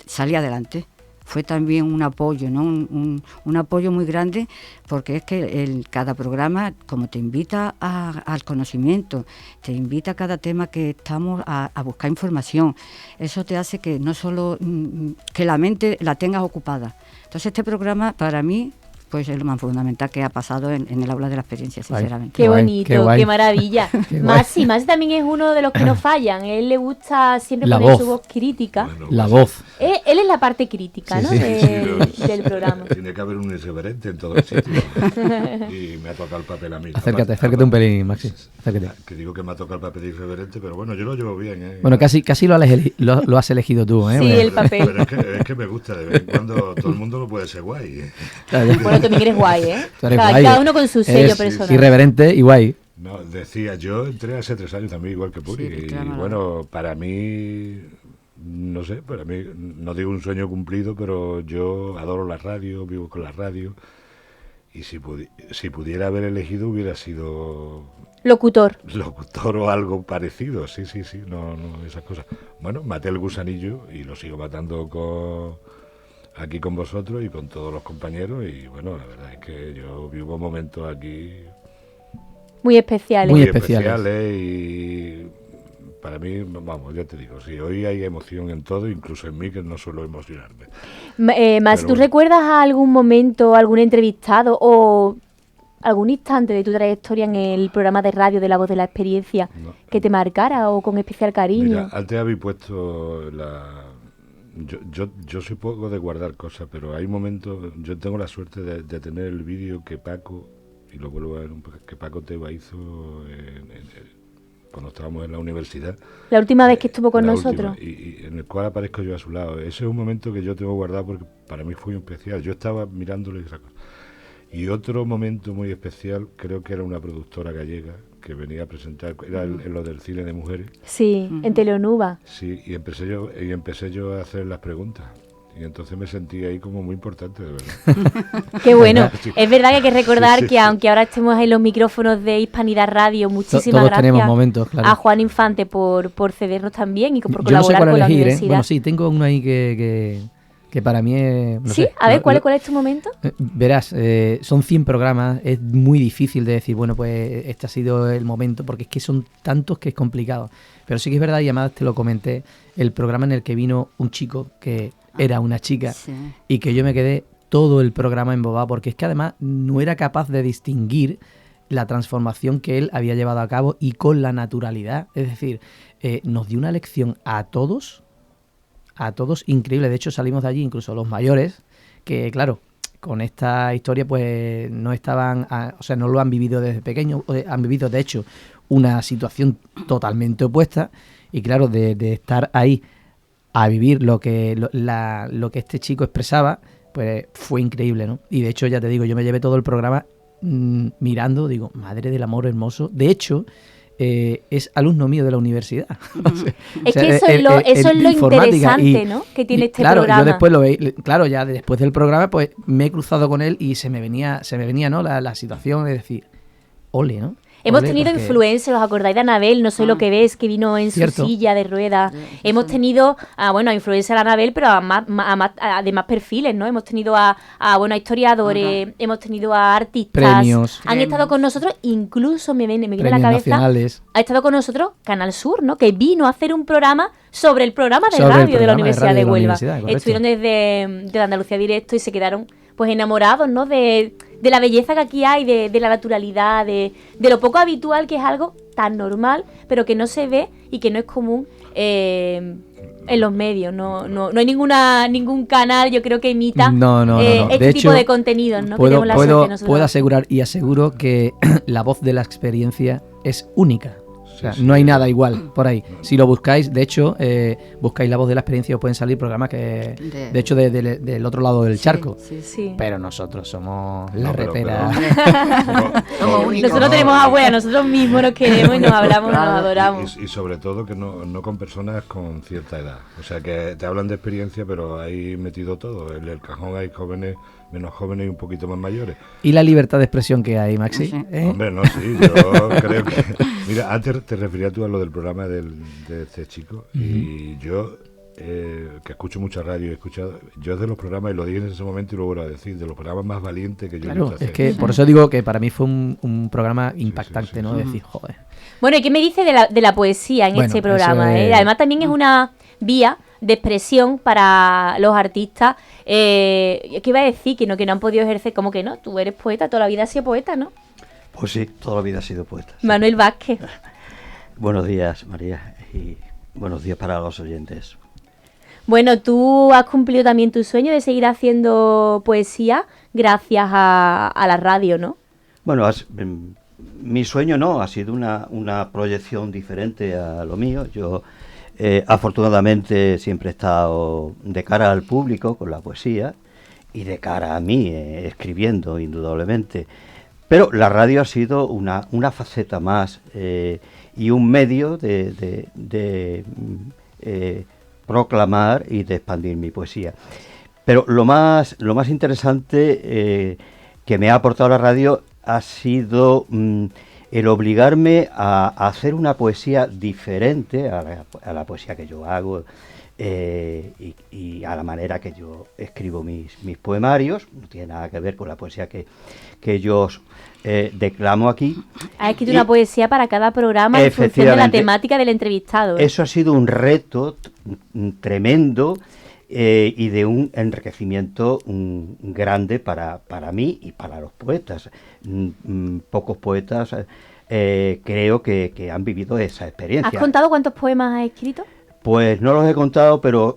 salir adelante. Fue también un apoyo, ¿no? Un apoyo muy grande, porque es que cada programa, como te invita al conocimiento, te invita a cada tema que estamos a buscar información, eso te hace que no solo que la mente la tengas ocupada. Entonces este programa para mí pues es lo más fundamental que ha pasado en el aula de la experiencia, sinceramente. Qué bonito, qué maravilla. Masi también es uno de los que no fallan. A él le gusta siempre poner su voz crítica. Bueno, la voz. Él es la parte crítica, ¿no? Del programa. Tiene que haber un irreverente en todo el sitio. Y me ha tocado el papel a mí. Acércate un pelín, Maxi. Acércate. Que digo que me ha tocado el papel de irreverente, pero bueno, yo lo llevo bien. Bueno, casi lo has elegido tú, Sí, el papel. Pero es que me gusta, de vez en cuando todo el mundo no puede ser guay. Bueno, tú también eres guay, Tú eres guay. Cada uno con su sello personal. Irreverente y guay. No, decía, yo entré hace 3 años también, igual que Puri, Sí, y claro. bueno, para mí, no sé, para mí, no digo un sueño cumplido, pero yo adoro la radio, vivo con la radio, y si pudiera haber elegido hubiera sido Locutor. o algo parecido, sí, no, esas cosas. Bueno, maté el gusanillo y lo sigo matando aquí con vosotros y con todos los compañeros, y bueno, la verdad es que yo vivo momentos aquí Muy especiales. muy especiales y para mí, vamos, ya te digo, sí, hoy hay emoción en todo, incluso en mí, que no suelo emocionarme. Más, Pero ¿tú bueno. recuerdas a algún momento, algún entrevistado o algún instante de tu trayectoria en el programa de radio de La Voz de la Experiencia que te marcara o con especial cariño? Mira, antes habéis puesto yo soy poco de guardar cosas, pero hay momentos, yo tengo la suerte de tener el vídeo que Paco, y lo vuelvo a ver, que Paco Teba hizo cuando estábamos en la universidad. La última vez que estuvo con La nosotros. última, y en el cual aparezco yo a su lado. Ese es un momento que yo tengo guardado porque para mí fue especial. Yo estaba mirándole esa cosa. Y otro momento muy especial, creo que era una productora gallega que venía a presentar, era en lo del cine de mujeres. Sí, en Teleonuba. Sí, y empecé yo a hacer las preguntas. Y entonces me sentí ahí como muy importante, de verdad. Qué bueno. Sí. Es verdad que hay que recordar Sí, que aunque ahora estemos en los micrófonos de Hispanidad Radio, muchísimas todos gracias tenemos momentos, claro. a Juan Infante por cedernos también y por Yo no sé colaborar cuál con la elegir, universidad. Bueno, sí, tengo uno ahí que para mí es... no ¿Sí? sé, A ver, ¿cuál es tu momento? Verás, son 100 programas, es muy difícil de decir, bueno, pues este ha sido el momento, porque es que son tantos que es complicado. Pero sí que es verdad, y además te lo comenté, el programa en el que vino un chico que era una chica, Sí. y que yo me quedé todo el programa embobado, porque es que además no era capaz de distinguir la transformación que él había llevado a cabo y con la naturalidad. Es decir, nos dio una lección a todos increíble. De hecho, salimos de allí, incluso los mayores, que claro, con esta historia pues no estaban, o sea, no lo han vivido desde pequeños, han vivido de hecho una situación totalmente opuesta, y claro, de estar ahí a vivir lo que este chico expresaba, pues fue increíble, ¿no? Y de hecho, ya te digo, yo me llevé todo el programa mirando, digo, madre del amor hermoso. De hecho, es alumno mío de la universidad. Es que eso es lo interesante, ¿no? Que tiene este claro, programa. Yo después lo veí, claro, ya después del programa, pues me he cruzado con él y se me venía, ¿no? La situación de decir, ole, ¿no? Hemos Ole, tenido porque- ¿os acordáis de Anabel? No sé lo que ves, que vino en Cierto. su silla de ruedas. Hemos tenido, a influencer Anabel, pero a más perfiles, ¿no? Hemos tenido a historiadores, hemos tenido a artistas. Premios. Han estado con nosotros, incluso me viene a la Premios cabeza, nacionales. ha estado con nosotros Canal Sur, ¿no? Que vino a hacer un programa sobre el programa de Sobre el radio de la programa de Universidad radio de de la Huelva. universidad, correcto. Estuvieron desde Andalucía Directo y se quedaron pues enamorados, ¿no? De la belleza que aquí hay, de la naturalidad, de lo poco habitual que es algo tan normal, pero que no se ve y que no es común en los medios. No hay ningún canal, yo creo, que imita No. este De tipo hecho, de contenidos, ¿no? Que Puedo, tenemos la suerte nosotros. puedo asegurar y aseguro que la voz de la experiencia es única. O sea, no hay nada igual por ahí. Si lo buscáis, de hecho, buscáis la voz de la experiencia, os pueden salir programas que, de hecho, del otro lado del charco. Sí. Pero nosotros somos la No, pero- repera. Nosotros tenemos abuela, nosotros mismos nos queremos y nos hablamos, nos adoramos. Y sobre todo que no con personas con cierta edad. O sea, que te hablan de experiencia, pero hay metido todo. En el cajón hay jóvenes, menos jóvenes y un poquito más mayores. ¿Y la libertad de expresión que hay, Maxi? ¿Eh? Hombre, no, sí, yo creo que... Mira, antes te referías tú a lo del programa de este chico, y yo, que escucho mucha radio, he escuchado, yo es de los programas, y lo dije en ese momento y lo vuelvo a decir, de los programas más valientes que yo he Claro, visto es hacer. que por eso digo que para mí fue un programa impactante, ¿no? De decir, joder. Bueno, ¿y qué me dice de la poesía en Bueno, este programa? eso es- Además también es una vía de expresión para los artistas. ¿Qué iba a decir? Que no han podido ejercer. ¿Cómo que no? Tú eres poeta, toda la vida has sido poeta, ¿no? Pues sí, toda la vida he sido poeta. Manuel Vázquez. Buenos días, María, y buenos días para los oyentes. Bueno, tú has cumplido también tu sueño de seguir haciendo poesía gracias a la radio, ¿no? Bueno, mi sueño no, ha sido una proyección diferente a lo mío. Yo afortunadamente siempre he estado de cara al público con la poesía y de cara a mí escribiendo, indudablemente. Pero la radio ha sido una faceta más y un medio de proclamar y de expandir mi poesía. Pero lo más interesante que me ha aportado la radio ha sido el obligarme a hacer una poesía diferente a la poesía que yo hago y a la manera que yo escribo mis poemarios. No tiene nada que ver con la poesía que yo declamo aquí. Has escrito una poesía para cada programa en función de la temática del entrevistado. Eso ha sido un reto tremendo y de un enriquecimiento grande para mí y para los poetas. Pocos poetas creo que han vivido esa experiencia. ¿Has contado cuántos poemas has escrito? Pues no los he contado, pero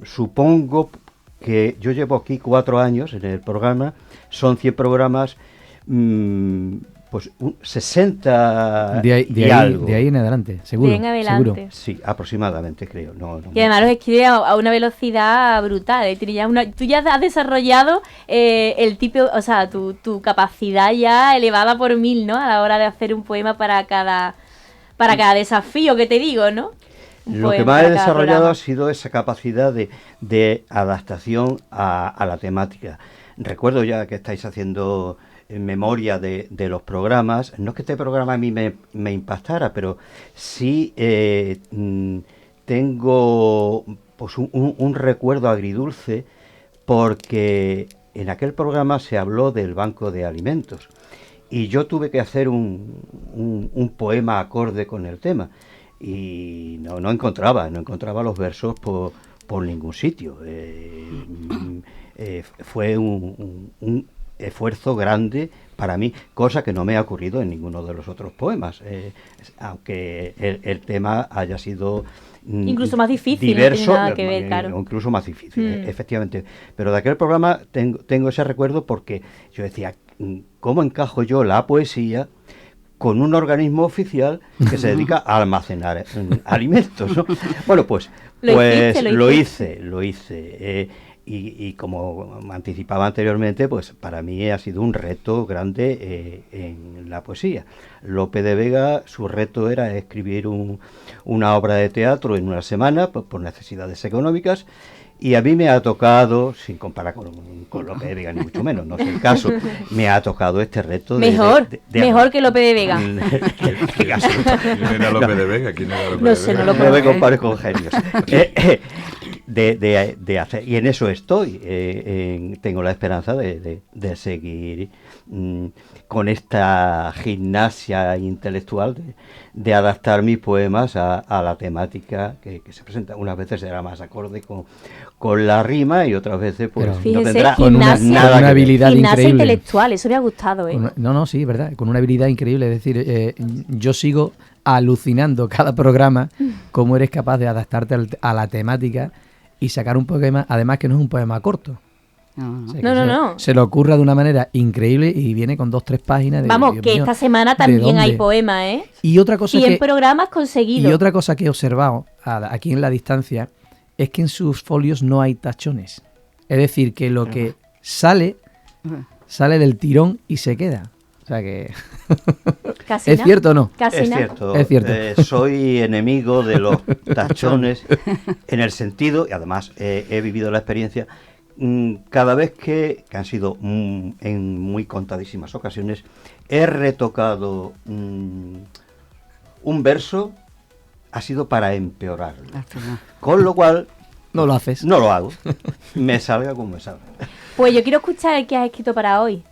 supongo que yo llevo aquí 4 años en el programa, son 100 programas, pues 60 algo. De ahí en adelante, seguro. De ahí en adelante. Seguro. Sí, aproximadamente creo. Y además los escribe a una velocidad brutal. Tú ya has desarrollado el tipo, o sea, tu capacidad ya elevada por 1000, ¿no? A la hora de hacer un poema para cada desafío que te digo, ¿no? Lo que más he desarrollado ha sido esa capacidad de adaptación a la temática. Recuerdo ya que estáis haciendo memoria de los programas. No es que este programa a mí me impactara, pero sí tengo pues un recuerdo agridulce, porque en aquel programa se habló del banco de alimentos y yo tuve que hacer un poema acorde con el tema. Y no encontraba los versos por ningún sitio. Fue un esfuerzo grande para mí, cosa que no me ha ocurrido en ninguno de los otros poemas, aunque el tema haya sido incluso más difícil, diverso, no tiene nada que ver, claro. Incluso más difícil, efectivamente. Pero de aquel programa tengo ese recuerdo, porque yo decía, ¿cómo encajo yo la poesía con un organismo oficial que se dedica a almacenar alimentos, ¿no? Bueno, pues lo hice. Y como anticipaba anteriormente, pues para mí ha sido un reto grande en la poesía. Lope de Vega, su reto era escribir una obra de teatro en una semana por necesidades económicas. Y a mí me ha tocado, sin comparar con Lope de Vega, ni mucho menos, no es el caso, me ha tocado este reto mejor que Lope de Vega. ¿Quién era Lope de Vega? No sé, no lo No me compares con genios. De hacer, y en eso estoy. Tengo la esperanza de seguir con esta gimnasia intelectual de adaptar mis poemas a la temática que se presenta. Unas veces será más acorde con la rima y otras veces pues fíjese, no tendrá una habilidad gimnasia increíble. Intelectual, eso me ha gustado, ¿eh? No, sí, verdad, con una habilidad increíble. Es decir, yo sigo alucinando cada programa cómo eres capaz de adaptarte a la temática y sacar un poema, además que no es un poema corto. O sea, No. Se le ocurra de una manera increíble y viene con 2-3 páginas. Vamos, Dios que mío, esta semana también hay poema, ¿eh? Y otra cosa 100 programas conseguidos. Y otra cosa que he observado aquí en la distancia es que en sus folios no hay tachones. Es decir, que lo que sale del tirón y se queda. O sea que... ¿Es cierto o no? Es cierto. Soy enemigo de los tachones en el sentido, y además he vivido la experiencia, cada vez que han sido en muy contadísimas ocasiones, he retocado un verso, ha sido para empeorarlo. Con lo cual... No lo haces. No lo hago. Me salga como me salga. Pues yo quiero escuchar el que has escrito para hoy.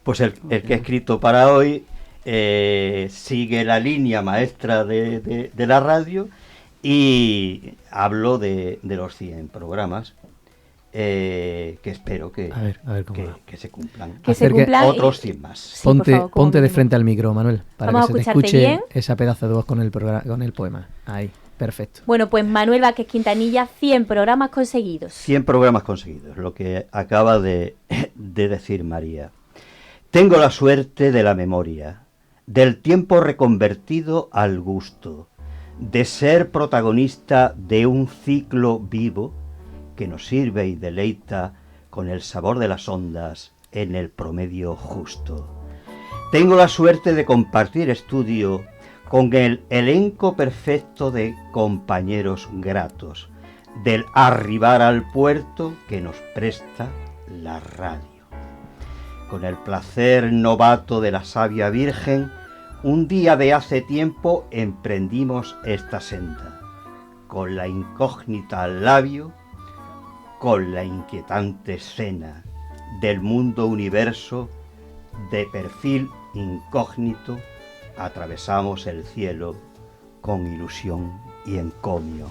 Pues el que he escrito para hoy sigue la línea maestra de la radio y hablo de los 100 programas que espero que se cumplan. Que se cumplan otros 100 más. Sí, ponte de frente al micro, Manuel, para Vamos que se te escuche bien esa pedazo de voz con el poema. Ahí, perfecto. Bueno, pues Manuel Vázquez Quintanilla, 100 programas conseguidos. 100 programas conseguidos, lo que acaba de decir María. Tengo la suerte de la memoria, del tiempo reconvertido al gusto, de ser protagonista de un ciclo vivo que nos sirve y deleita con el sabor de las ondas en el promedio justo. Tengo la suerte de compartir estudio con el elenco perfecto de compañeros gratos del arribar al puerto que nos presta la radio. Con el placer novato de la sabia Virgen, un día de hace tiempo emprendimos esta senda, con la incógnita al labio, con la inquietante escena del mundo universo, de perfil incógnito, atravesamos el cielo con ilusión y encomio.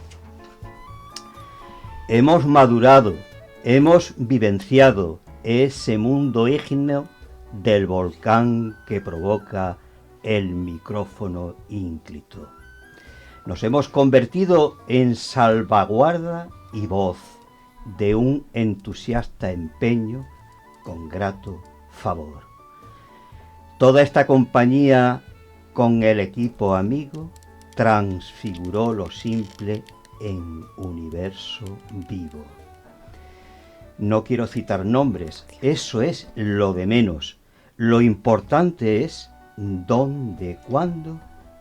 Hemos madurado, hemos vivenciado ese mundo ígneo del volcán que provoca el micrófono ínclito. Nos hemos convertido en salvaguarda y voz de un entusiasta empeño con grato favor. Toda esta compañía con el equipo amigo transfiguró lo simple en universo vivo. No quiero citar nombres, eso es lo de menos. Lo importante es dónde, cuándo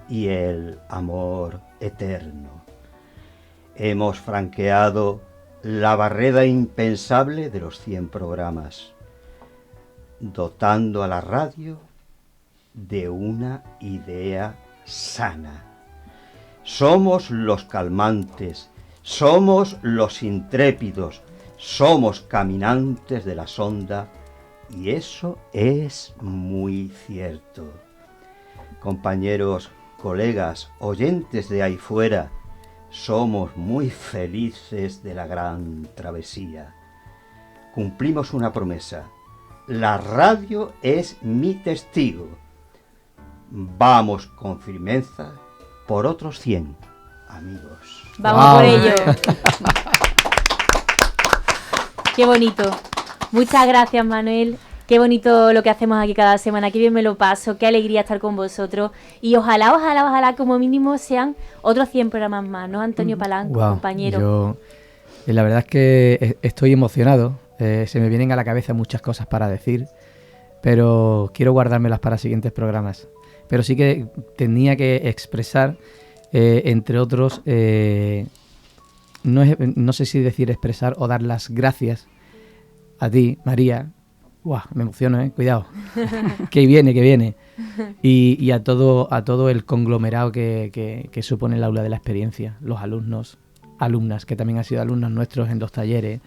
y el amor eterno. Hemos franqueado la barrera impensable de los 100 programas, dotando a la radio de una idea sana. Somos los calmantes, somos los intrépidos, somos caminantes de la sonda, y eso es muy cierto. Compañeros, colegas, oyentes de ahí fuera, somos muy felices de la gran travesía. Cumplimos una promesa. La radio es mi testigo. Vamos con firmeza por otros 100, amigos. Vamos por ello. Qué bonito. Muchas gracias, Manuel. Qué bonito lo que hacemos aquí cada semana. Qué bien me lo paso. Qué alegría estar con vosotros. Y ojalá, como mínimo sean otros 100 programas más, ¿no, Antonio Palanco, compañero? Yo, la verdad es que estoy emocionado. Se me vienen a la cabeza muchas cosas para decir, pero quiero guardármelas para siguientes programas. Pero sí que tenía que expresar, entre otros, no sé si decir expresar o dar las gracias a ti, María. ¡Guau! Me emociono, cuidado. Que viene. Y a todo el conglomerado que supone el aula de la experiencia. Los alumnos, alumnas, que también han sido alumnos nuestros en los talleres.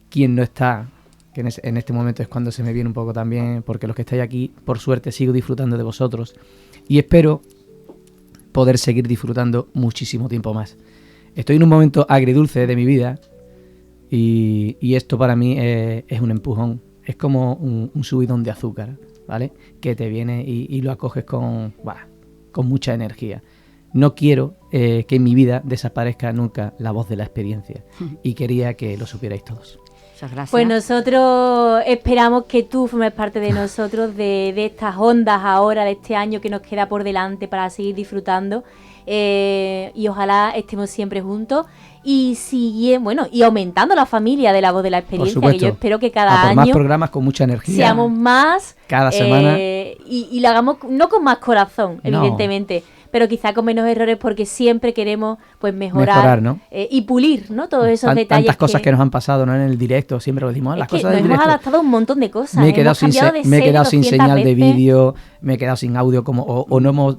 Quien no está, que en este momento es cuando se me viene un poco también, porque los que estáis aquí, por suerte, sigo disfrutando de vosotros. Y espero poder seguir disfrutando muchísimo tiempo más. Estoy en un momento agridulce de mi vida y esto para mí es un empujón. Es como un subidón de azúcar, ¿vale? Que te viene y lo acoges con mucha energía. No quiero que en mi vida desaparezca nunca la voz de la experiencia. Y quería que lo supierais todos. Muchas gracias. Pues nosotros esperamos que tú formes parte de nosotros, de estas ondas ahora, de este año que nos queda por delante para seguir disfrutando. Y ojalá estemos siempre juntos y y aumentando la familia de la voz de la experiencia, que yo espero que cada año más programas con mucha energía, seamos más cada semana y lo hagamos no con más corazón, evidentemente, pero quizá con menos errores, porque siempre queremos pues mejorar, ¿no? Y pulir, ¿no? Todos esos detalles. Tantas cosas que nos han pasado, ¿no? En el directo, siempre lo decimos, las cosas del directo. Hemos adaptado un montón de cosas. Me he quedado sin señal de vídeo, me he quedado sin audio, o no hemos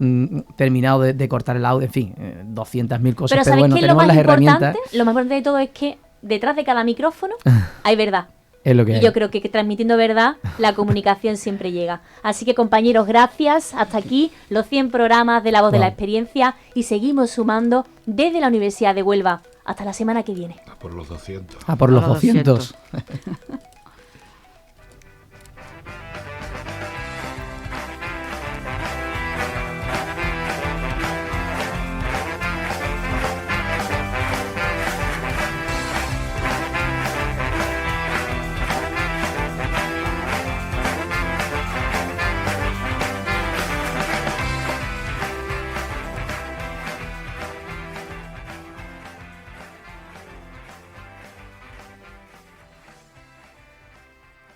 terminado de cortar el audio, en fin, 200.000 cosas. Pero bueno, tenemos las herramientas. Lo más importante de todo es que detrás de cada micrófono hay verdad. Es lo que y yo creo que transmitiendo verdad, la comunicación siempre llega. Así que, compañeros, gracias. Hasta aquí los 100 programas de La Voz de la Experiencia, y seguimos sumando desde la Universidad de Huelva. Hasta la semana que viene. A por los 200. A por los 200.